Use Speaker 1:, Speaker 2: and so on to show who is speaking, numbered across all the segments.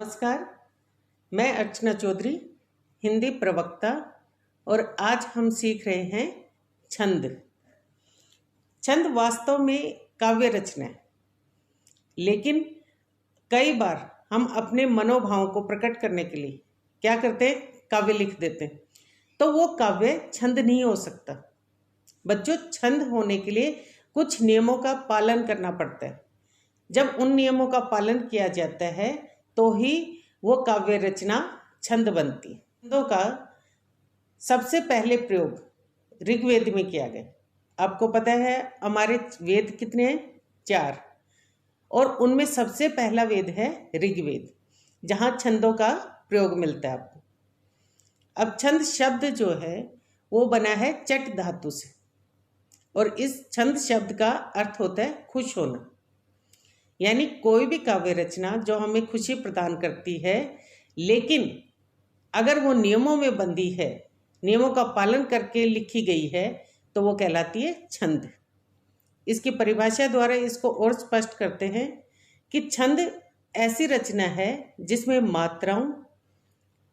Speaker 1: नमस्कार, मैं अर्चना चौधरी, हिंदी प्रवक्ता। और आज हम सीख रहे हैं छंद। छंद वास्तव में काव्य रचना है, लेकिन कई बार हम अपने मनोभावों को प्रकट करने के लिए क्या करते हैं, काव्य लिख देते हैं। तो वो काव्य छंद नहीं हो सकता। बच्चों, छंद होने के लिए कुछ नियमों का पालन करना पड़ता है। जब उन नियमों का पालन किया जाता है तो ही वो काव्य रचना छंद बनती है। छंदों का सबसे पहले प्रयोग ऋग्वेद में किया गया। आपको पता है हमारे वेद कितने हैं? 4। और उनमें सबसे पहला वेद है ऋग्वेद, जहाँ छंदों का प्रयोग मिलता है आपको। अब छंद शब्द जो है वो बना है चट धातु से, और इस छंद शब्द का अर्थ होता है खुश होना। यानी कोई भी काव्य रचना जो हमें खुशी प्रदान करती है, लेकिन अगर वो नियमों में बंधी है, नियमों का पालन करके लिखी गई है, तो वो कहलाती है छंद। इसकी परिभाषा द्वारा इसको और स्पष्ट करते हैं कि छंद ऐसी रचना है जिसमें मात्राओं,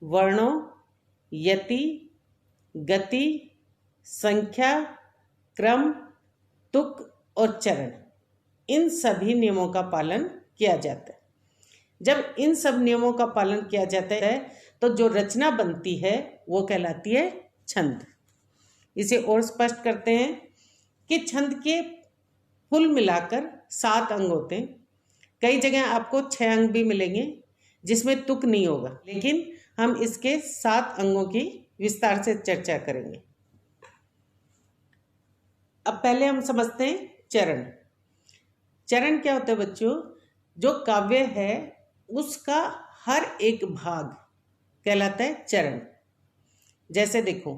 Speaker 1: वर्णों, यति, गति, संख्या, क्रम, तुक और चरण, इन सभी नियमों का पालन किया जाता है। जब इन सब नियमों का पालन किया जाता है तो जो रचना बनती है वो कहलाती है छंद। इसे और स्पष्ट करते हैं कि छंद के कुल मिलाकर 7 अंग होते हैं। कई जगह आपको 6 अंग भी मिलेंगे जिसमें तुक नहीं होगा, लेकिन हम इसके 7 अंगों की विस्तार से चर्चा करेंगे। अब पहले हम समझते हैं चरण। चरण क्या होता है बच्चों? जो काव्य है उसका हर एक भाग कहलाता है चरण। जैसे देखो,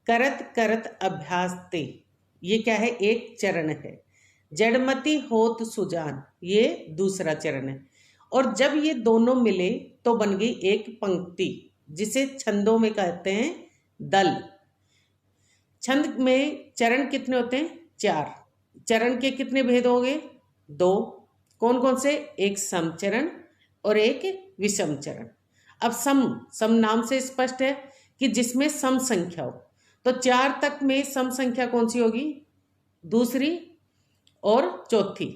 Speaker 1: करत करत अभ्यास ते, ये क्या है? एक चरण है। जड़मति होत सुजान, ये दूसरा चरण है। और जब ये दोनों मिले तो बन गई एक पंक्ति, जिसे छंदों में कहते हैं दल। छंद में चरण कितने होते हैं? 4। चरण के कितने भेद हो गए? 2। कौन कौन से? एक समचरण और एक विषम चरण। अब सम नाम से स्पष्ट है कि जिसमें सम संख्या हो। तो 4 तक में सम संख्या कौन सी होगी? दूसरी और चौथी।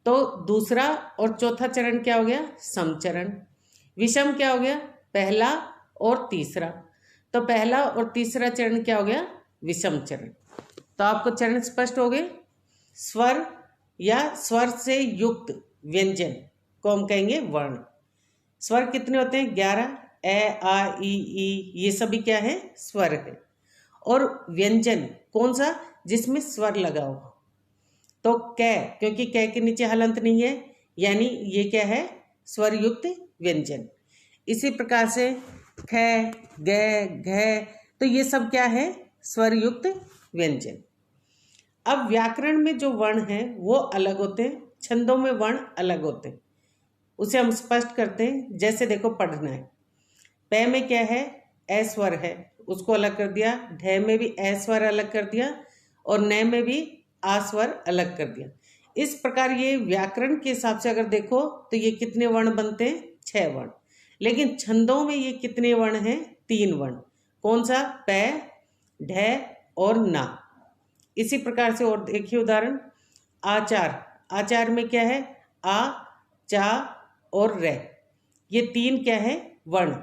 Speaker 1: तो दूसरा और चौथा चरण क्या हो गया? समचरण। विषम क्या हो गया? पहला और तीसरा। तो पहला और तीसरा चरण क्या हो गया? विषम चरण। तो आपको चरण स्पष्ट हो गए। स्वर या स्वर से युक्त व्यंजन को हम कहेंगे वर्ण। स्वर कितने होते हैं? 11। ए, आ, ई, ये सभी क्या है? स्वर है। और व्यंजन कौन सा? जिसमें स्वर लगा हो। तो कै, क्योंकि कै के नीचे हलंत नहीं है, यानी ये क्या है? स्वर युक्त व्यंजन। इसी प्रकार से ख, ग, घ, तो ये सब क्या है? स्वर युक्त व्यंजन। अब व्याकरण में जो वर्ण हैं वो अलग होते हैं, छंदों में वर्ण अलग होते हैं। उसे हम स्पष्ट करते हैं। जैसे देखो, पढ़ना है। पै में क्या है? ए स्वर है, उसको अलग कर दिया। ढ में भी ए स्वर अलग कर दिया, और न में भी आ स्वर अलग कर दिया। इस प्रकार ये व्याकरण के हिसाब से अगर देखो तो ये कितने वर्ण बनते हैं? 6 वर्ण। लेकिन छंदों में ये कितने वर्ण हैं? 3 वर्ण। कौन सा? पै, ढ और ना। इसी प्रकार से और देखिए उदाहरण, आचार। आचार में क्या है? आ, चा और रे, ये 3 क्या है? वर्ण।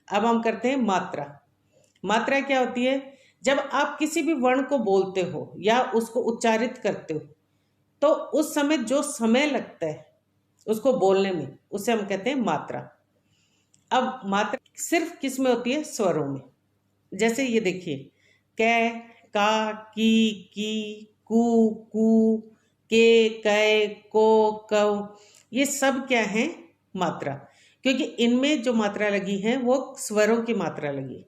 Speaker 1: अब हम करते हैं मात्रा। मात्रा क्या होती है? जब आप किसी भी वर्ण को बोलते हो या उसको उच्चारित करते हो, तो उस समय जो समय लगता है उसको बोलने में, उसे हम कहते हैं मात्रा। अब मात्रा सिर्फ किस में होती है? स्वरों में। जैसे ये देखिए, कै, का, की, कू, कू, के, कै, को, कव, ये सब क्या है? मात्रा। क्योंकि इनमें जो मात्रा लगी है वो स्वरों की मात्रा लगी।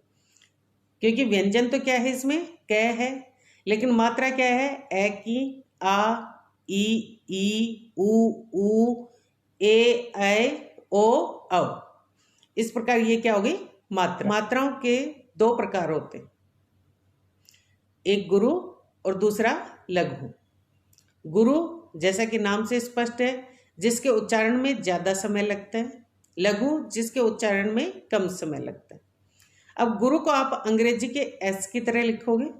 Speaker 1: क्योंकि व्यंजन तो क्या है इसमें? कै है, लेकिन मात्रा क्या है? ए की, आ, ई, ऊ, ए, ऐ, ओ, औ। इस प्रकार ये क्या होगी? मात्रा। मात्राओं के 2 प्रकार होते हैं, एक गुरु और दूसरा लघु। गुरु जैसा कि नाम से स्पष्ट है, जिसके उच्चारण में ज़्यादा समय लगता है, लघु जिसके उच्चारण में कम समय लगता है। अब गुरु को आप अंग्रेजी के एस की तरह लिखोगे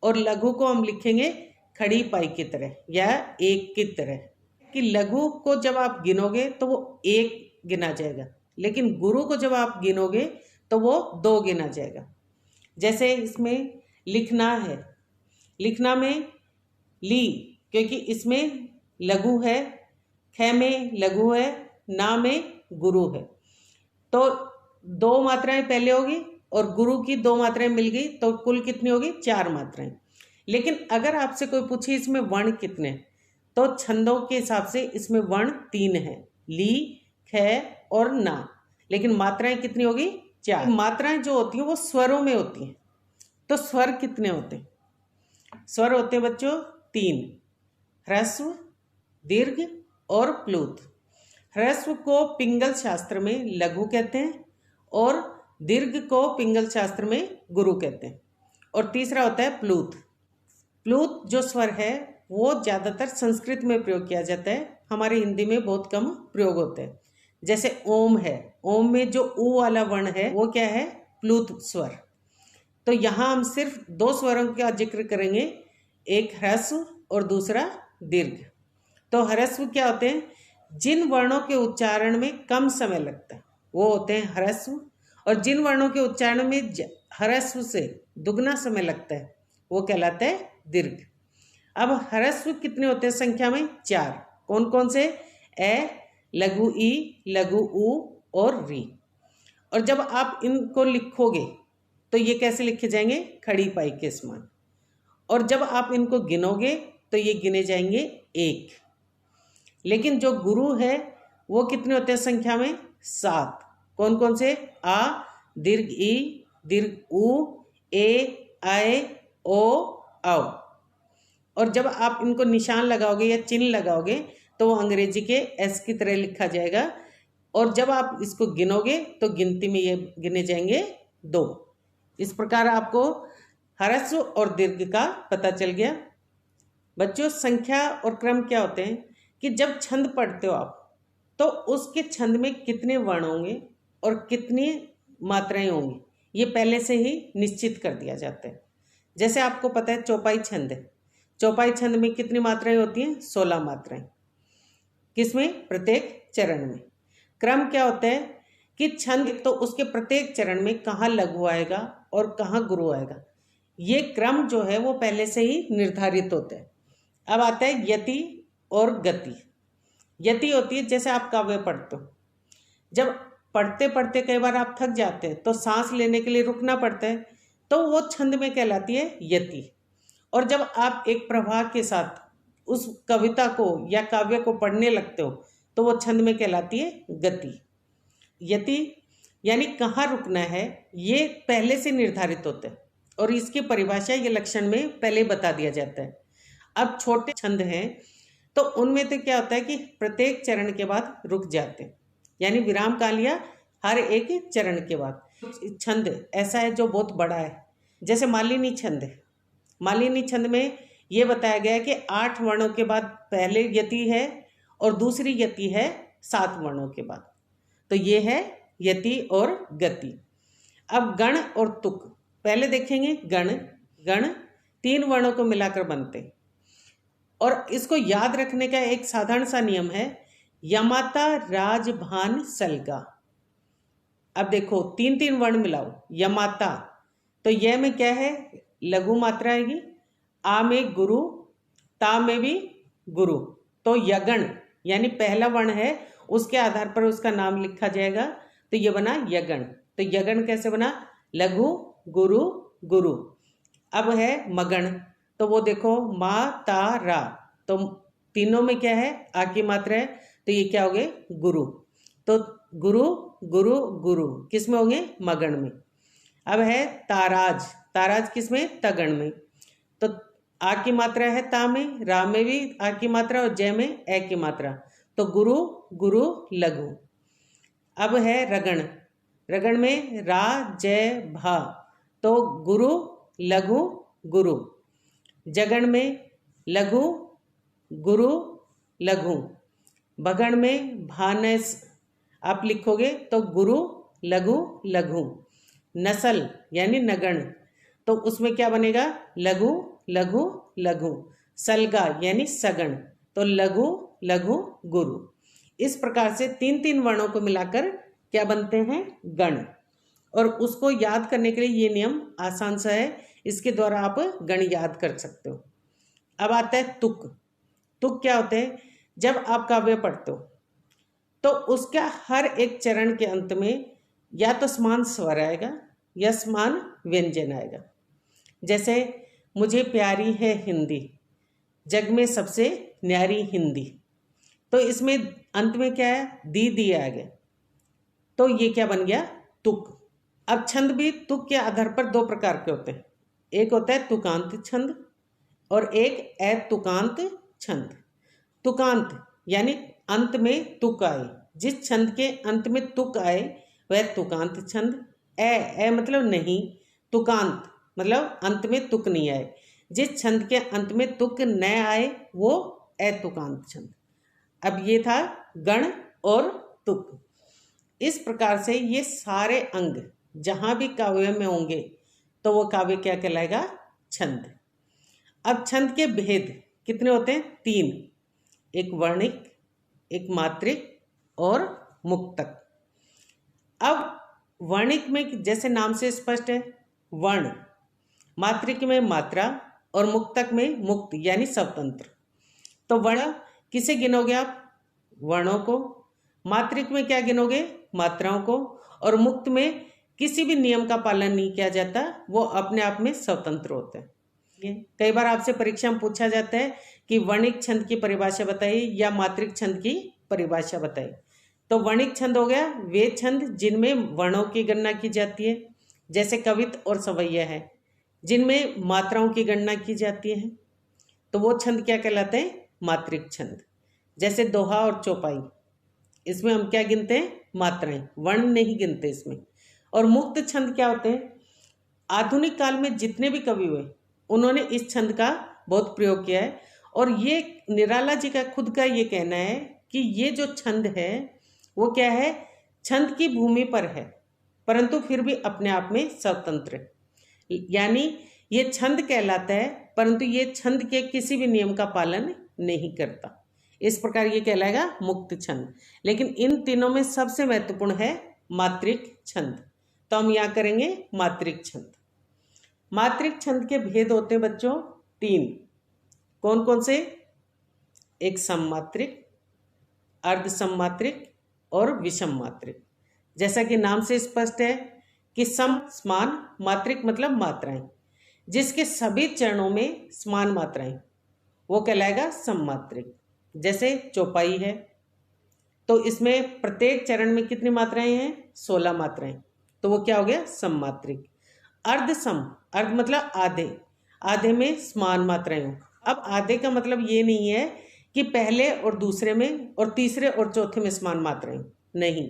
Speaker 1: और लघु को हम लिखेंगे खड़ी पाई की तरह या एक की तरह, कि लघु को जब आप गिनोगे तो वो एक गिना जाएगा, लेकिन गुरु को जब आप गिनोगे तो वो दो गिना जाएगा। जैसे इसमें लिखना है, लिखना में ली, क्योंकि इसमें लघु है, ख में लघु है, ना में गुरु है, तो दो मात्राएं पहले होगी और गुरु की दो मात्राएं मिल गई तो कुल कितनी होगी? 4 मात्राएं। लेकिन अगर आपसे कोई पूछे इसमें वर्ण कितने, तो छंदों के हिसाब से इसमें वर्ण 3 है, ली, ख और ना, लेकिन मात्राएं कितनी होगी? 4। मात्राएं जो होती हैं वो स्वरों में होती हैं, तो स्वर कितने होते हैं? स्वर होते हैं बच्चों 3, ह्रस्व, दीर्घ और प्लुत। ह्रस्व को पिंगल शास्त्र में लघु कहते हैं और दीर्घ को पिंगल शास्त्र में गुरु कहते हैं। और तीसरा होता है प्लुत। प्लुत जो स्वर है वो ज़्यादातर संस्कृत में प्रयोग किया जाता है, हमारे हिंदी में बहुत कम प्रयोग होते हैं। जैसे ओम है, ओम में जो ऊ वाला वर्ण है वो क्या है? प्लुत स्वर। तो यहाँ हम सिर्फ 2 स्वरों का जिक्र करेंगे, एक ह्रस्व और दूसरा दीर्घ। तो ह्रस्व क्या होते हैं? जिन वर्णों के उच्चारण में कम समय लगता है वो होते हैं ह्रस्व, और जिन वर्णों के उच्चारण में ह्रस्व से दुगना समय लगता है वो कहलाता है दीर्घ। अब ह्रस्व कितने होते हैं संख्या में? 4। कौन कौन से? ए, लघु ई, लघु ऊ और री। और जब आप इनको लिखोगे तो ये कैसे लिखे जाएंगे? खड़ी पाई के समान। और जब आप इनको गिनोगे तो ये गिने जाएंगे 1। लेकिन जो गुरु है वो कितने होते हैं संख्या में? 7। कौन कौन से? आ, दीर्घ ई, दीर्घ ऊ, ए, आए, ओ, औ। और जब आप इनको निशान लगाओगे या चिन्ह लगाओगे तो वो अंग्रेजी के एस की तरह लिखा जाएगा, और जब आप इसको गिनोगे तो गिनती में ये गिने जाएंगे 2। इस प्रकार आपको ह्रस्व और दीर्घ का पता चल गया। बच्चों संख्या और क्रम क्या होते हैं कि जब छंद पढ़ते हो आप तो उसके छंद में कितने वर्ण होंगे और कितनी मात्राएं होंगी ये पहले से ही निश्चित कर दिया जाता है। जैसे आपको पता है चौपाई छंद है, चौपाई छंद में कितनी मात्राएं होती हैं? 16 मात्राएं। किसमें? प्रत्येक चरण में। क्रम क्या होता है कि छंद तो उसके प्रत्येक चरण में कहाँ लघु आएगा और कहाँ गुरु आएगा, ये क्रम जो है वो पहले से ही निर्धारित होता है। अब आता है यति और गति। यति होती है जैसे आप काव्य पढ़ते हो, जब पढ़ते पढ़ते कई बार आप थक जाते हैं तो सांस लेने के लिए रुकना पड़ता है, तो वो छंद में कहलाती है यति। और जब आप एक प्रवाह के साथ उस कविता को या काव्य को पढ़ने लगते हो तो वो छंद में कहलाती है गति। यति यानी कहाँ रुकना है ये पहले से निर्धारित होता है, और इसकी परिभाषा ये लक्षण में पहले बता दिया जाता है। अब छोटे छंद हैं तो उनमें तो क्या होता है कि प्रत्येक चरण के बाद रुक जाते हैं, यानी विराम का लिया हर एक चरण के बाद। छंद ऐसा है जो बहुत बड़ा है, जैसे मालिनी छंद है। मालिनी छंद में ये बताया गया है कि 8 वर्णों के बाद पहले यति है और दूसरी यति है 7 वर्णों के बाद। तो ये है यति और गति। अब गण और तुक पहले देखेंगे। गण 3 वर्णों को मिलाकर बनते हैं, और इसको याद रखने का एक साधारण सा नियम है, यमाता राज भान सलगा। अब देखो 3 वर्ण मिलाओ। यमाता तो यह में क्या है? लघु मात्रा आएगी, आ में गुरु, ता में भी गुरु, तो यगण यानी पहला वर्ण है उसके आधार पर उसका नाम लिखा जाएगा, तो ये बना यगण। तो यगण कैसे बना? लघु गुरु गुरु। अब है मगण, तो वो देखो मा ता रा, तो तीनों में क्या है? आ की मात्रा है, तो ये क्या हो गए? गुरु। तो गुरु गुरु गुरु किस में होंगे? मगण में। अब है ताराज, ताराज किस में? तगण में। तो आ की मात्रा है ता में, रा में भी आ की मात्रा और जय में ए की मात्रा, तो गुरु गुरु लघु। अब है रगण, रगण में रा जय भा, तो गुरु लघु गुरु। जगण में लघु गुरु लघु। भगण में भानस। आप लिखोगे तो गुरु लघु लघु, नस्ल यानी नगण, तो उसमें क्या बनेगा लघु लघु लघु, सलगा यानी सगण, तो लघु लघु गुरु। इस प्रकार से तीन तीन वर्णों को मिलाकर क्या बनते हैं गण। और उसको याद करने के लिए ये नियम आसान सा है, इसके द्वारा आप गण याद कर सकते हो। अब आता है तुक। तुक क्या होते हैं? जब आप काव्य पढ़ते हो तो उसका हर एक चरण के अंत में या तो समान स्वर आएगा या समान व्यंजन आएगा। जैसे मुझे प्यारी है हिंदी, जग में सबसे न्यारी हिंदी, तो इसमें अंत में क्या है दी आ गया, तो ये क्या बन गया तुक। अब छंद भी तुक के आधार पर दो प्रकार के होते हैं, एक होता है तुकांत छंद और एक अतुकांत छंद। तुकांत यानी अंत में तुक आए, जिस छंद के अंत में तुक आए वह तुकांत छंद। ए मतलब नहीं, तुकांत मतलब अंत में तुक नहीं आए, जिस छंद के अंत में तुक न आए वो अतुकांत छंद। अब ये था गण और तुक। इस प्रकार से ये सारे अंग जहाँ भी काव्य में होंगे तो वो काव्य क्या कहलाएगा छंद। अब छंद के भेद कितने होते हैं? तीन, एक वर्णिक, एक मात्रिक और मुक्तक। अब वर्णिक में जैसे नाम से स्पष्ट है वर्ण, मात्रिक में मात्रा और मुक्तक में मुक्त यानी स्वतंत्र। तो वर्ण किसे गिनोगे आप? वर्णों को। मात्रिक में क्या गिनोगे? मात्राओं को। और मुक्त में किसी भी नियम का पालन नहीं किया जाता, वो अपने आप में स्वतंत्र होते हैं। कई बार आपसे परीक्षा में पूछा जाता है कि वर्णिक छंद की परिभाषा बताइए या मात्रिक छंद की परिभाषा बताइए। तो वर्णिक छंद हो गया वे छंद जिनमें वर्णों की गणना की जाती है, जैसे कवित और सवैया है, जिनमें मात्राओं की गणना की जाती है, तो वो छंद क्या कहलाते हैं? मात्रिक छंद। जैसे दोहा और चौपाई, इसमें हम क्या गिनते हैं? मात्राएं, वर्ण नहीं गिनते इसमें। और मुक्त छंद क्या होते हैं? आधुनिक काल में जितने भी कवि हुए उन्होंने इस छंद का बहुत प्रयोग किया है, और ये निराला जी का खुद का ये कहना है कि ये जो छंद है वो क्या है, छंद की भूमि पर है परंतु फिर भी अपने आप में स्वतंत्र है। यानी ये छंद कहलाता है परंतु ये छंद के किसी भी नियम का पालन नहीं करता, इस प्रकार ये कहलाएगा मुक्त छंद। लेकिन इन तीनों में सबसे महत्वपूर्ण है मात्रिक छंद, तो हम यहाँ करेंगे मात्रिक छंद। मात्रिक छंद के भेद होते हैं बच्चों तीन। कौन कौन से? एक सममात्रिक, अर्ध सममात्रिक और विषम मात्रिक। जैसा कि नाम से स्पष्ट है कि सम समान, मात्रिक मतलब मात्राएं, जिसके सभी चरणों में समान मात्राएं, वो कहलाएगा सममात्रिक। जैसे चौपाई है तो इसमें प्रत्येक चरण में कितनी मात्राएं हैं? 16 मात्राएं, तो वो क्या हो गया सममात्रिक। अर्ध सम, अर्ध मतलब आधे, आधे में समान मात्राएं हो। अब आधे का मतलब ये नहीं है कि पहले और दूसरे में और तीसरे और चौथे में समान मात्राएं, नहीं।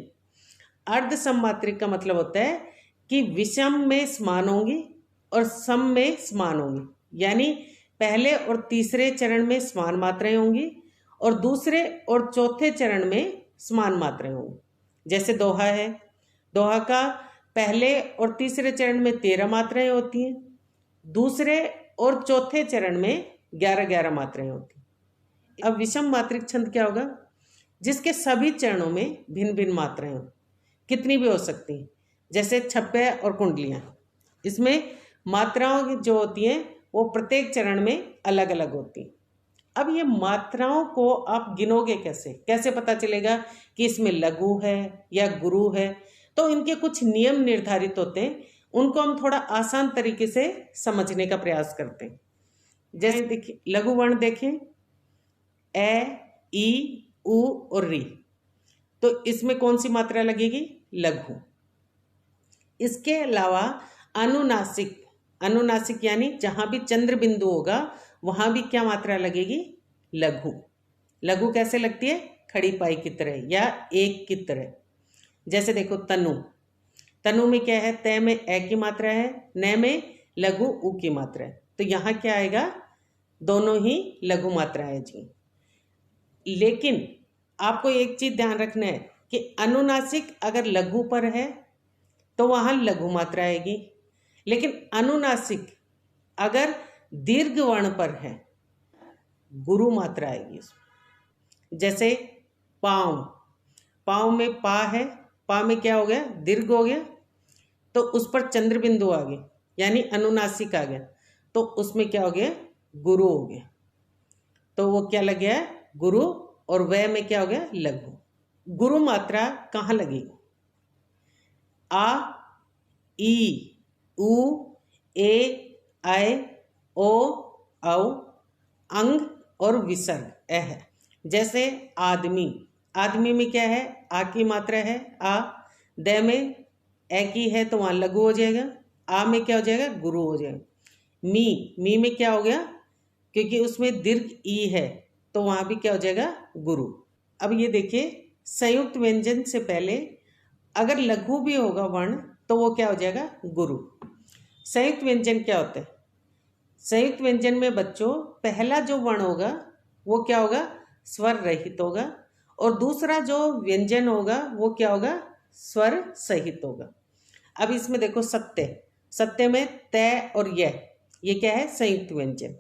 Speaker 1: अर्ध सममात्रिक का मतलब होता है कि विषम में समान होंगी और सम में समान होंगी, यानी पहले और तीसरे चरण में समान मात्राएं होंगी और दूसरे और चौथे चरण में समान मात्राएं होंगी। जैसे दोहा है, दोहा का पहले और तीसरे चरण में 13 मात्राएं होती हैं, दूसरे और चौथे चरण में 11-11 मात्राएं होती हैं। अब विषम मात्रिक छंद क्या होगा? जिसके सभी चरणों में भिन्न भिन्न मात्राएं हो, कितनी भी हो सकती हैं, जैसे छप्पे और कुंडलियां। इसमें मात्राओं जो होती हैं वो प्रत्येक चरण में अलग अलग होती हैं। अब ये मात्राओं को आप गिनोगे कैसे? कैसे पता चलेगा कि इसमें लघु है या गुरु है? तो इनके कुछ नियम निर्धारित होते हैं, उनको हम थोड़ा आसान तरीके से समझने का प्रयास करते हैं। जैसे देखिए लघु वर्ण देखें, ए, ई, उ और री, तो इसमें कौन सी मात्रा लगेगी? लघु। इसके अलावा अनुनासिक, अनुनासिक यानी जहां भी चंद्र बिंदु होगा वहां भी क्या मात्रा लगेगी? लघु। लघु कैसे लगती है? खड़ी पाई की तरह या एक की तरह। जैसे देखो तनु, तनु में क्या है? तय में ए की मात्रा है, न में लघु उ की मात्रा है, तो यहाँ क्या आएगा? दोनों ही लघु मात्रा है जी। लेकिन आपको एक चीज ध्यान रखना है कि कि अनुनासिक अगर लघु पर है तो वहाँ लघु मात्रा आएगी, लेकिन अनुनासिक अगर दीर्घ वर्ण पर है गुरु मात्रा आएगी उसमें। जैसे पाँव, पाँव में पा है, पा में क्या हो गया, दीर्घ हो गया, तो उस पर चंद्र बिंदु आ गए यानी अनुनासिक आ गया, तो उसमें क्या हो गया, गुरु हो गया। तो वो क्या लग गया, गुरु, और वह में क्या हो गया, लघु। गुरु मात्रा कहाँ लगेगी, आ, ई, उ, ए, ऐ, ओ, औ, अंग और विसर्ग ए है। जैसे आदमी, आदमी में क्या है, आ की मात्रा है आ, द में ए की है तो वहाँ लघु हो जाएगा, आ में क्या हो जाएगा, गुरु हो जाएगा। मी में क्या हो गया, क्योंकि उसमें दीर्घ ई है तो वहाँ भी क्या हो जाएगा, गुरु। अब ये देखिए, संयुक्त व्यंजन से पहले अगर लघु भी होगा वर्ण तो वो क्या हो जाएगा, गुरु। संयुक्त व्यंजन क्या होता है, संयुक्त व्यंजन में बच्चों पहला जो वर्ण होगा वो क्या होगा, स्वर रहित होगा, और दूसरा जो व्यंजन होगा वो क्या होगा, स्वर सहित होगा। अब इसमें देखो सत्य, सत्य में तय और यह, ये क्या है, संयुक्त व्यंजन।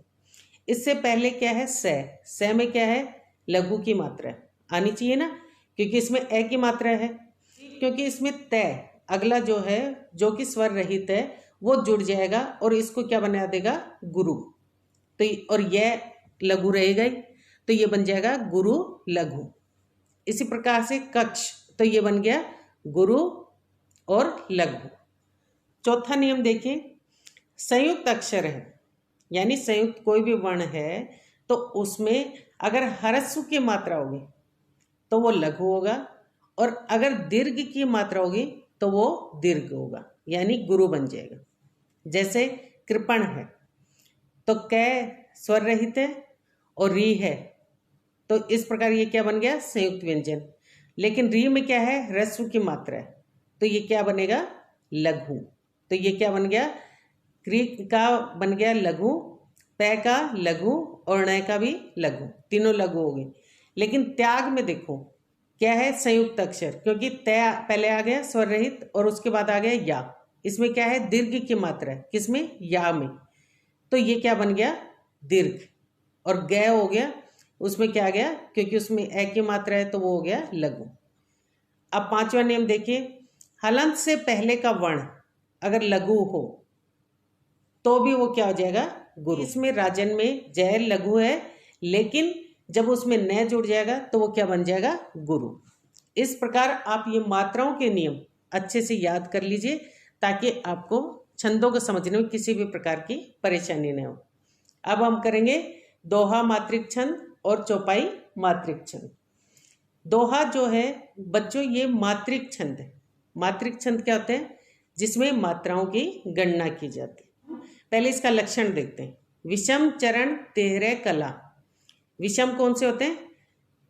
Speaker 1: इससे पहले क्या है, स में क्या है, लघु की मात्रा आनी चाहिए ना, क्योंकि इसमें ए की मात्रा है। क्योंकि इसमें तय अगला जो है, जो कि स्वर रहित है, वो जुड़ जाएगा और इसको क्या बना देगा, गुरु। तो और यह लघु रहेगा ही, तो ये बन जाएगा गुरु लघु। इसी प्रकार से कक्ष, तो ये बन गया गुरु और लघु। चौथा नियम देखिए, संयुक्त अक्षर है यानी संयुक्त कोई भी वर्ण है तो उसमें अगर ह्रस्व की मात्रा होगी तो वो लघु होगा, और अगर दीर्घ की मात्रा होगी तो वो दीर्घ होगा यानी गुरु बन जाएगा। जैसे कृपण है तो कै स्वर रहित है और री है, तो इस प्रकार ये क्या बन गया, संयुक्त व्यंजन। लेकिन री में क्या है, ह्रस्व की मात्रा है, तो ये क्या बनेगा, लघु। तो ये क्या बन गया, क्री का बन गया लघु, पै का लघु और णय का भी लघु, तीनों लघु हो गए। लेकिन त्याग में देखो क्या है, संयुक्त अक्षर, क्योंकि तय पहले आ गया स्वर रहित और उसके बाद आ गया या, इसमें क्या है, दीर्घ की मात्रा है, किसमें, या में, तो ये क्या बन गया, दीर्घ। और गय हो गया, उसमें क्या आ गया, क्योंकि उसमें ए की मात्रा है तो वो हो गया लघु। अब पांचवा नियम देखिए, हलंत से पहले का वर्ण अगर लघु हो तो भी वो क्या हो जाएगा, गुरु। इसमें राजन में जय लघु है, लेकिन जब उसमें न जुड़ जाएगा तो वो क्या बन जाएगा, गुरु। इस प्रकार आप ये मात्राओं के नियम अच्छे से याद कर लीजिए ताकि आपको छंदों को समझने में किसी भी प्रकार की परेशानी न हो। अब हम करेंगे दोहा मात्रिक छंद और चौपाई मात्रिक छंद। दोहा जो है बच्चों ये मात्रिक छंद है। मात्रिक छंद क्या होते हैं, जिसमें मात्राओं की गणना की जाती है। पहले इसका लक्षण देखते हैं। विषम चरण 13 कला। विषम कौन से होते हैं,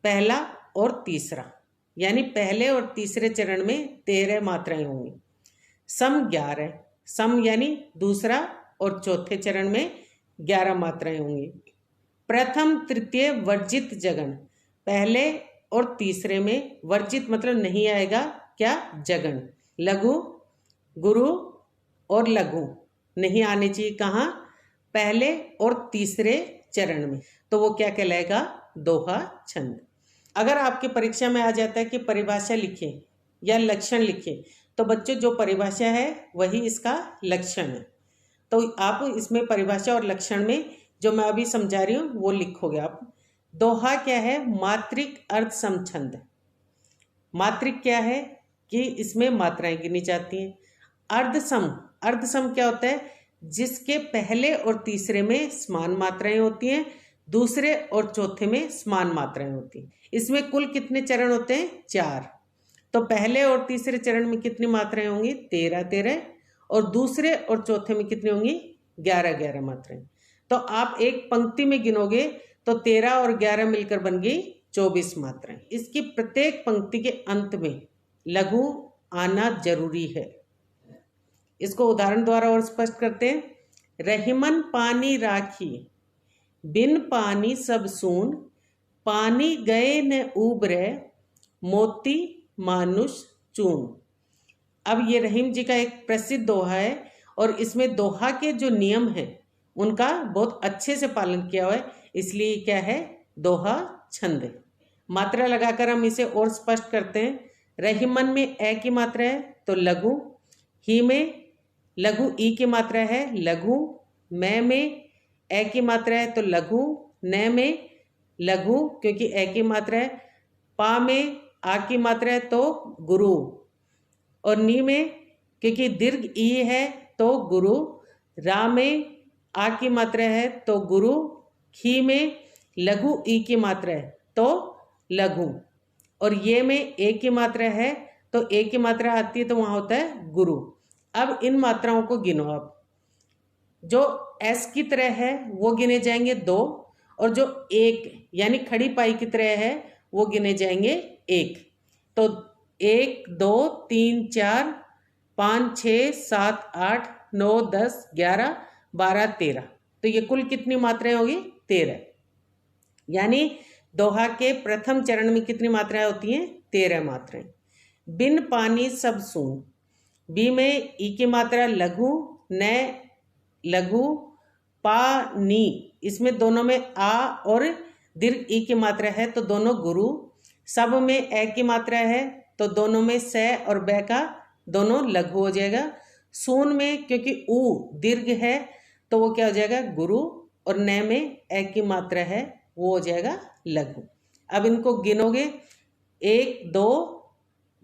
Speaker 1: पहला और तीसरा, यानी पहले और तीसरे चरण में 13 मात्राएं होंगी। सम 11, सम यानी दूसरा और चौथे चरण में 11 मात्राएं होंगी। प्रथम तृतीय वर्जित जगन, पहले और तीसरे में वर्जित मतलब नहीं आएगा क्या, जगन। लघु, गुरु और लघु नहीं आने चाहिए, कहाँ, पहले और तीसरे चरण में, तो वो क्या कहलाएगा, दोहा छंद। अगर आपके परीक्षा में आ जाता है कि परिभाषा लिखें या लक्षण लिखें, तो बच्चों जो परिभाषा है वही इसका लक्षण है। तो आप इसमें परिभाषा और लक्षण में जो मैं अभी समझा रही हूँ वो लिखोगे आप। दोहा क्या है, मात्रिक अर्ध सम छंद। मात्रिक क्या है कि इसमें मात्राएं गिनी जाती हैं। अर्धसम, अर्धसम क्या होता है, जिसके पहले और तीसरे में समान मात्राएं होती हैं, दूसरे और चौथे में समान मात्राएं होती हैं। इसमें कुल कितने चरण होते हैं, 4। तो पहले और तीसरे चरण में कितनी मात्राएं होंगी, 13, और दूसरे और चौथे में कितनी होंगी, 11 मात्राएं। तो आप एक पंक्ति में गिनोगे तो 13 और 11 मिलकर बन गई 24 मात्राएं। इसकी प्रत्येक पंक्ति के अंत में लघु आना जरूरी है। इसको उदाहरण द्वारा और स्पष्ट करते हैं। रहीमन पानी राखी, बिन पानी सब सून, पानी गए न उबरे, मोती मानुष चून। अब ये रहीम जी का एक प्रसिद्ध दोहा है और इसमें दोहा के जो नियम हैं उनका बहुत अच्छे से पालन किया हुआ है, इसलिए क्या है, दोहा छंद है। मात्रा लगाकर हम इसे और स्पष्ट करते हैं। रहीमन में ए की मात्रा है तो लघु, ही में लघु ई की मात्रा है लघु, मैं में ए की मात्रा है तो लघु, न में लघु क्योंकि ए की मात्रा है, पा में आ की मात्रा है तो गुरु, और नी में क्योंकि दीर्घ ई है तो गुरु, रा में आ की मात्रा है तो गुरु, खी में लघु ई की मात्रा है तो लघु, और ये में ए की मात्रा है तो ए की मात्रा आती है तो वहाँ होता है गुरु। अब इन मात्राओं को गिनो। अब जो एस की तरह है वो गिने जाएंगे 2, और जो एक यानी खड़ी पाई की तरह है वो गिने जाएंगे 1। तो 1 2 3 4 5 6 7 8 9 10 11 12 13, तो ये कुल कितनी मात्राएं होगी, 13। यानी दोहा के प्रथम चरण में कितनी मात्राएं होती हैं, 13 मात्राएं। बिन पानी सब सून, बी में ई की मात्रा लघु, न लघु, पा नी, इसमें दोनों में आ और दीर्घ ई की मात्रा है तो दोनों गुरु, सब में ए की मात्रा है तो दोनों में से और बै का दोनों लघु हो जाएगा। सून में क्योंकि ऊ दीर्घ है तो वो क्या हो जाएगा, गुरु, और न में ए की मात्रा है वो हो जाएगा लघु। अब इनको गिनोगे 1 2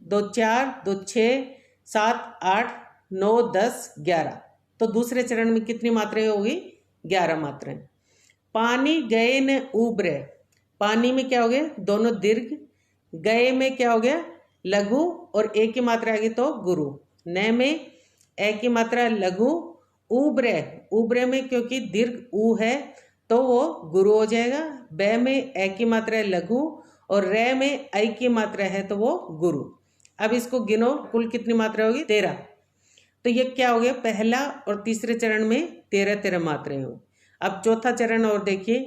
Speaker 1: 2 4 2 6 7 8 9 10 11, तो दूसरे चरण में कितनी मात्राएं होगी, 11 मात्राएं। पानी गए न उबरे, पानी में क्या हो गया, दोनों दीर्घ, गए में क्या हो गया, लघु, और ए की मात्रा आ गई तो गुरु, न में ए की मात्रा लघु, उबरे, उबरे में क्योंकि दीर्घ ऊ है तो वो गुरु हो जाएगा, बै में ए की मात्रा है लघु, और रे में आई की मात्रा है तो वो गुरु। अब इसको गिनो, कुल कितनी मात्रा होगी, 13। तो ये क्या हो गया, पहला और तीसरे चरण में 13 मात्राएं हो। अब चौथा चरण और देखिए,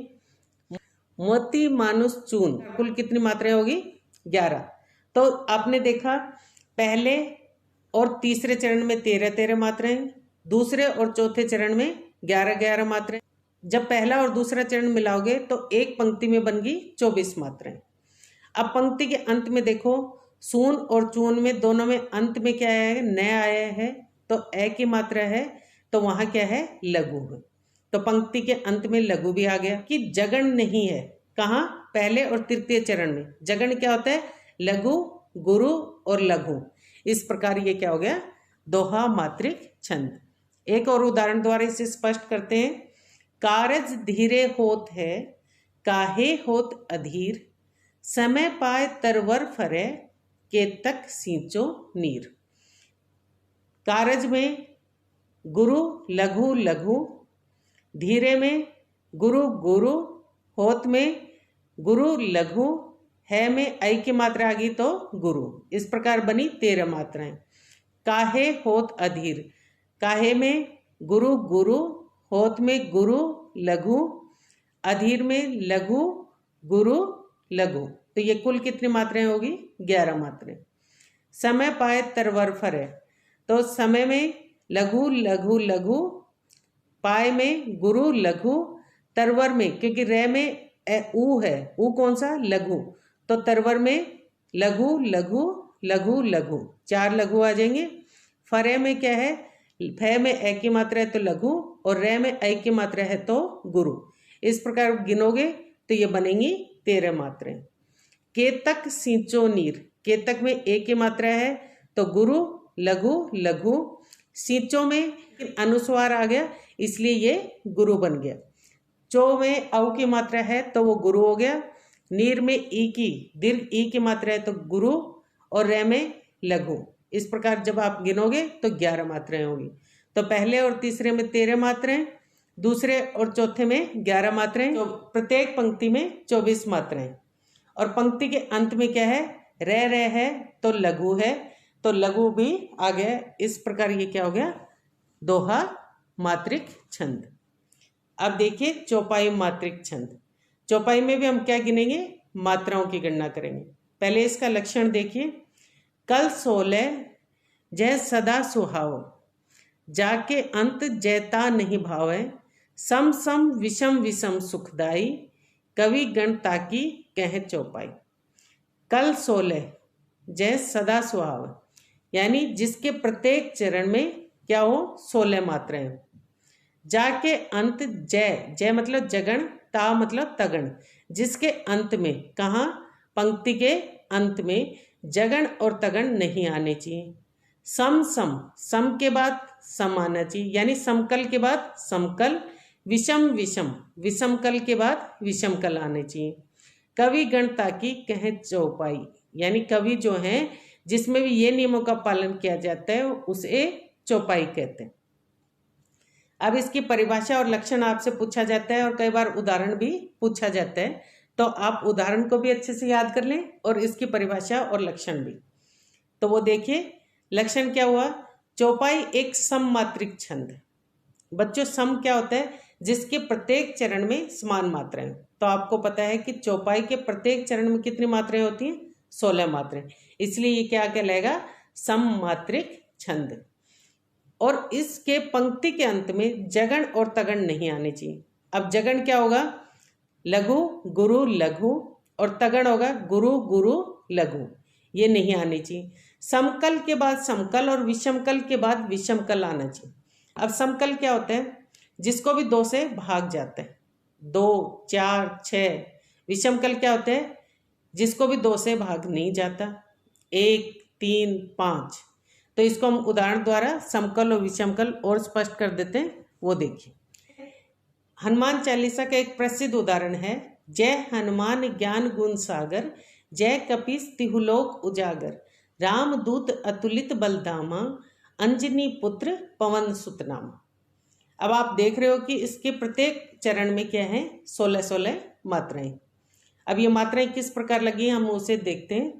Speaker 1: मोती मानुष चून, कुल कितनी मात्राएं होगी, 11। तो आपने देखा पहले और तीसरे चरण में 13 मात्राएं, दूसरे और चौथे चरण में 11 मात्राएं। जब पहला और दूसरा चरण मिलाओगे तो एक पंक्ति में बन गई 24 मात्राएं। अब पंक्ति के अंत में देखो, सून और चून में दोनों में अंत में क्या है, न आया है तो ए की मात्रा है तो वहां क्या है, लघु है, तो पंक्ति के अंत में लघु भी आ गया। कि जगण नहीं है, कहाँ, पहले और तृतीय चरण में। जगण क्या होता है, लघु, गुरु और लघु। इस प्रकार ये क्या हो गया, दोहा मात्रिक छंद। एक और उदाहरण द्वारा इसे स्पष्ट करते हैं। कारज धीरे होत है, काहे होत अधीर, समय पाए तरवर फरे, केतक सींचो नीर। कारज में गुरु लघु लघु, धीरे में गुरु गुरु, होत में गुरु लघु, है में आई की मात्रा आ गई तो गुरु। इस प्रकार बनी 13 मात्राएं। काहे होत अधीर, काहे में गुरु गुरु, होत में गुरु लघु, अधीर में लघु गुरु लघु, तो ये कुल कितनी मात्राएं होगी, 11 मात्राएं। समय पाए तरवर फरे, तो समय में लघु लघु लघु, पाए में गुरु लघु, तरवर में क्योंकि रे में ऊ है, ऊ कौन सा, लघु, तो तरवर में लघु लघु लघु लघु, 4 लघु आ जाएंगे। फरे में क्या है, फे में ए की मात्रा है तो लघु, और रे में आई की मात्रा है तो गुरु। इस प्रकार गिनोगे तो ये बनेंगी 13 मात्राएं। केतक सींचो नीर, केतक में ए की मात्रा है तो गुरु लघु लघु, सींचो में अनुस्वार आ गया इसलिए ये गुरु बन गया। चो में औ की मात्रा है तो वो गुरु हो गया। नीर में ई की दीर्घ ई की मात्रा है तो गुरु, और रे में लघु। इस प्रकार जब आप गिनोगे तो 11 मात्राएं होगी। तो पहले और तीसरे में 13 मात्राएं, दूसरे और चौथे में 11 मात्राएं, तो प्रत्येक पंक्ति में 24 मात्राएं। और पंक्ति के अंत में क्या है, रे है तो लघु है, तो लघु भी आ गया। इस प्रकार ये क्या हो गया, दोहा मात्रिक छंद। अब देखिए चौपाई मात्रिक छंद। चौपाई में भी हम क्या गिनेंगे, मात्राओं की गणना करेंगे। पहले इसका लक्षण देखिए। कल सोलह जय सदा सुहाव, जाके अंत जयता नहीं भावे, सम सम विषम विषम सुखदाई, कवि गण ताकी कह चौपाई। कल सोलह जय सदा सुहाव, यानी जिसके प्रत्येक चरण में क्या हो 16 मात्राएं। जाके अंत जय, जय मतलब जगण, ता मतलब तगण, जिसके अंत में, कहाँ पंक्ति के अंत में जगण और तगण नहीं आने चाहिए। सम सम, सम के बाद सम आना चाहिए, यानी समकल के बाद समकल, विषम विषम, विषमकल के बाद विषमकल आने चाहिए। कवि गण ताकी कह चौपाई, यानी कवि जो हैं जिसमें भी ये नियमों का पालन किया जाता है उसे चौपाई कहते हैं। अब इसकी परिभाषा और लक्षण आपसे पूछा जाता है और कई बार उदाहरण भी पूछा जाता है, तो आप उदाहरण को भी अच्छे से याद कर लें और इसकी परिभाषा और लक्षण भी। तो वो देखिए, लक्षण क्या हुआ, चौपाई एक सममात्रिक छंद है। बच्चों सम क्या होता है, जिसके प्रत्येक चरण में समान मात्राएं। तो आपको पता है कि चौपाई के प्रत्येक चरण में कितनी मात्राएं होती हैं, 16 मात्राएं, इसलिए ये क्या कहलाएगा, सममात्रिक छंद। और इसके पंक्ति के अंत में जगण और तगण नहीं आने चाहिए। अब जगण क्या होगा, लघु गुरु लघु, और तगण होगा गुरु गुरु लघु, ये नहीं आनी चाहिए। समकल के बाद समकल और विषमकल के बाद विषमकल आना चाहिए। अब समकल क्या होता है, जिसको भी 2 से भाग जाता है, 2 4 6। विषमकल क्या होता है, जिसको भी 2 से भाग नहीं जाता, 1 3 5। तो इसको हम उदाहरण द्वारा समकल और विषमकल और स्पष्ट कर देते हैं, वो देखिए। हनुमान चालीसा का एक प्रसिद्ध उदाहरण है, जय हनुमान ज्ञान गुण सागर, जय कपीस तिहुलोक उजागर, राम दूत अतुलित बलधामा, अंजनी पुत्र पवन सुत नामा। अब आप देख रहे हो कि इसके प्रत्येक चरण में क्या है, 16-16 मात्राएं। अब ये मात्राएं किस प्रकार लगी हम उसे देखते हैं।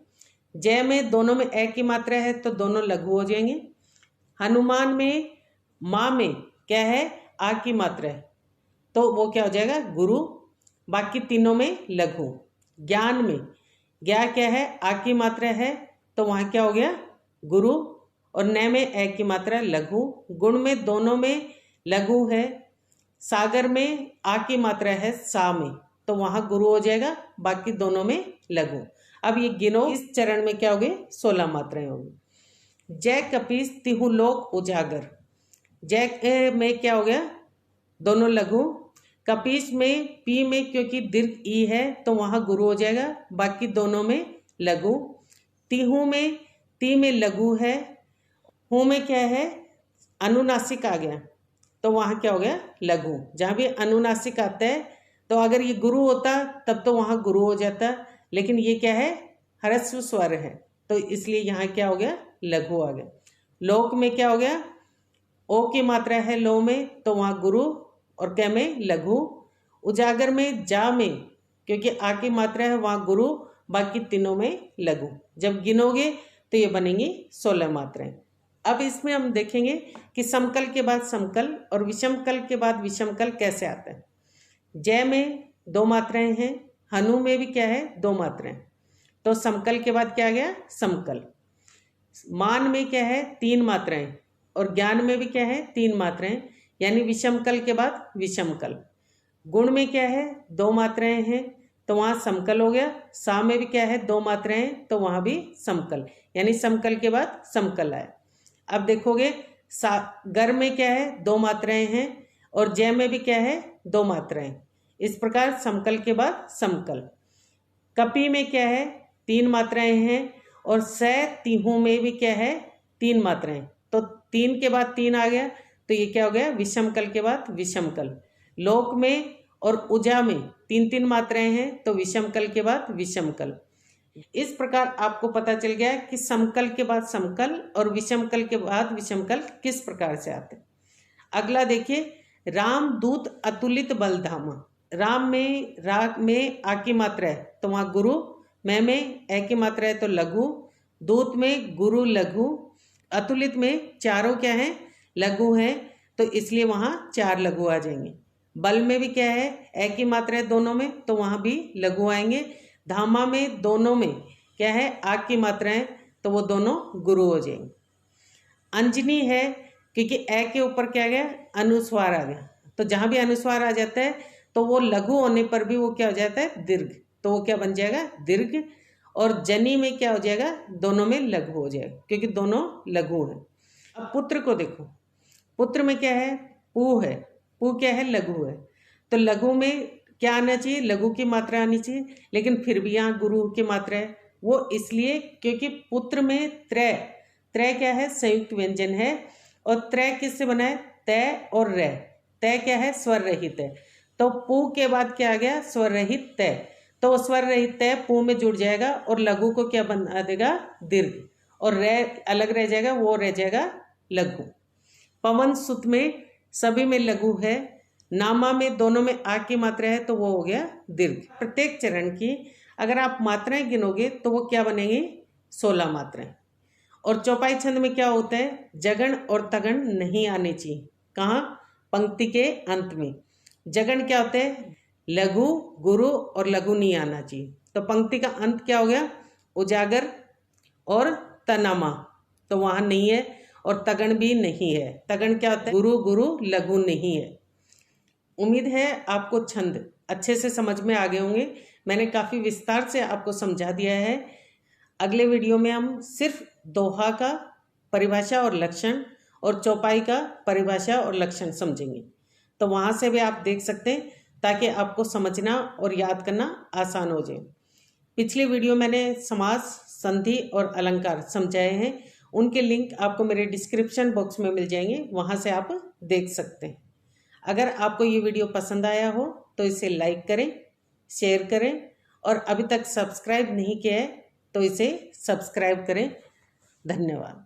Speaker 1: जय में दोनों में ए की मात्रा है तो दोनों लघु हो जाएंगे। हनुमान में माँ में क्या है, आ की मात्रा है तो वो क्या हो जाएगा, गुरु। बाकी तीनों में लघु। ज्ञान में ज्ञा क्या है, आ की मात्रा है तो वहाँ क्या हो गया, गुरु। और न में ए की मात्रा लघु। गुण में दोनों में लघु है। सागर में आ की मात्रा है सा में तो वहाँ गुरु हो जाएगा, बाकी दोनों में लघु। अब ये गिनो, इस चरण में क्या हो गए, 16 मात्राएं होंगी। जय कपीस तिहुलोक उजागर, जय में क्या हो गया, दोनों लघु। कपीस में पी में क्योंकि दीर्घ ई है तो वहाँ गुरु हो जाएगा, बाकी दोनों में लघु। तिहु में ती में लघु है। हूँ में क्या है, अनुनासिक आ गया तो वहाँ क्या हो गया, लघु। जहाँ भी अनुनासिक आता है तो अगर ये गुरु होता तब तो वहाँ गुरु हो जाता, लेकिन ये क्या है, ह्रस्व स्वर है तो इसलिए यहाँ क्या हो गया, लघु आ गया। लोक में क्या हो गया, ओ की मात्रा है लो में तो वहाँ गुरु और कै में लघु। उजागर में जा में क्योंकि आ की मात्रा है वहाँ गुरु, बाकी तीनों में लघु। जब गिनोगे तो ये बनेंगी 16 मात्राएं। अब इसमें हम देखेंगे कि समकल के बाद समकल और विषमकल के बाद विषमकल कैसे आता है। जय में 2 मात्राएं हैं, हनु में भी क्या है, 2 मात्राएं, तो समकल के बाद क्या आ गया, समकल। मान में क्या है, 3 मात्राएं, और ज्ञान में भी क्या है, 3 मात्राएं, यानी विषमकल के बाद विषमकल। गुण में क्या है, 2 मात्राएं हैं तो वहाँ समकल हो गया। सा में भी क्या है, 2 मात्राएं तो वहाँ भी समकल, यानी समकल के बाद समकल आया। अब देखोगे गर में क्या है, 2 मात्राएं हैं, और जय में भी क्या है, 2 मात्राएं। इस प्रकार समकल के बाद समकल। कपी में क्या है, 3 मात्राएं हैं, और स तिहु में भी क्या है, 3 मात्राएं, तो 3 के बाद 3 आ गया तो ये क्या हो गया, विषमकल के बाद विषमकल। लोक में और उजा में 3-3 मात्राएं हैं तो विषमकल के बाद विषमकल। इस प्रकार आपको पता चल गया कि समकल के बाद समकल और विषमकल के बाद विषमकल किस प्रकार से आते हैं। अगला देखिए, राम दूत अतुलित बलधामा। राम में राग में आ की मात्रा है तो वहाँ गुरु, मैं में ए की मात्रा है तो लघु, दूत में गुरु लघु, अतुलित में चारों क्या है, लघु है तो इसलिए वहाँ 4 लघु आ जाएंगे। बल में भी क्या है, ए की मात्रा है दोनों में तो वहाँ भी लघु आएंगे। धामा में दोनों में क्या है, आ की मात्रा है तो वो दोनों गुरु हो जाएंगे। अंजनी है क्योंकि ए के ऊपर क्या आ गया, अनुस्वार आ गया, तो जहाँ भी अनुस्वार आ जाता है तो वो लघु होने पर भी वो क्या हो जाता है, दीर्घ, तो वो क्या बन जाएगा, दीर्घ। और जनी में क्या हो जाएगा, दोनों में लघु हो जाएगा क्योंकि दोनों लघु हैं। अब पुत्र को देखो, पुत्र में क्या है, पू है, पू क्या है, लघु है, तो लघु में क्या आना चाहिए, लघु की मात्रा आनी चाहिए, लेकिन फिर भी यहाँ गुरु की मात्रा है। वो इसलिए क्योंकि पुत्र में त्रय, त्रय क्या है, संयुक्त व्यंजन है, और त्रय किससे बना है, तय और रे, तय क्या है, स्वर रहित है, तो पू के बाद क्या आ गया, स्वर रहित तय, तो स्वर रहित तय पू में जुड़ जाएगा और लघु को क्या बना देगा, दीर्घ, और रे अलग रह जाएगा, वो रह जाएगा लघु। पवन सुत में सभी में लघु है, नामा में दोनों में आ की मात्रा है, तो वो हो गया दीर्घ। प्रत्येक चरण की अगर आप मात्राएं गिनोगे तो वो क्या बनेंगी, 16 मात्राएं। और चौपाई छंद में क्या होता है, जगण और तगण नहीं आने चाहिए, कहाँ, पंक्ति के अंत में। जगण क्या होते हैं, लघु, गुरु और लघु नहीं आना चाहिए, तो पंक्ति का अंत क्या हो गया, उजागर और तनामा, तो वहाँ नहीं है, और तगण भी नहीं है। तगण क्या होता है, गुरु गुरु लघु नहीं है। उम्मीद है आपको छंद अच्छे से समझ में आ गए होंगे, मैंने काफ़ी विस्तार से आपको समझा दिया है। अगले वीडियो में हम सिर्फ दोहा का परिभाषा और लक्षण और चौपाई का परिभाषा और लक्षण समझेंगे, तो वहाँ से भी आप देख सकते हैं ताकि आपको समझना और याद करना आसान हो जाए। पिछली वीडियो मैंने समास, संधि और अलंकार समझाए हैं, उनके लिंक आपको मेरे डिस्क्रिप्शन बॉक्स में मिल जाएंगे, वहाँ से आप देख सकते हैं। अगर आपको ये वीडियो पसंद आया हो तो इसे लाइक करें, शेयर करें, और अभी तक सब्सक्राइब नहीं किया है तो इसे सब्सक्राइब करें। धन्यवाद।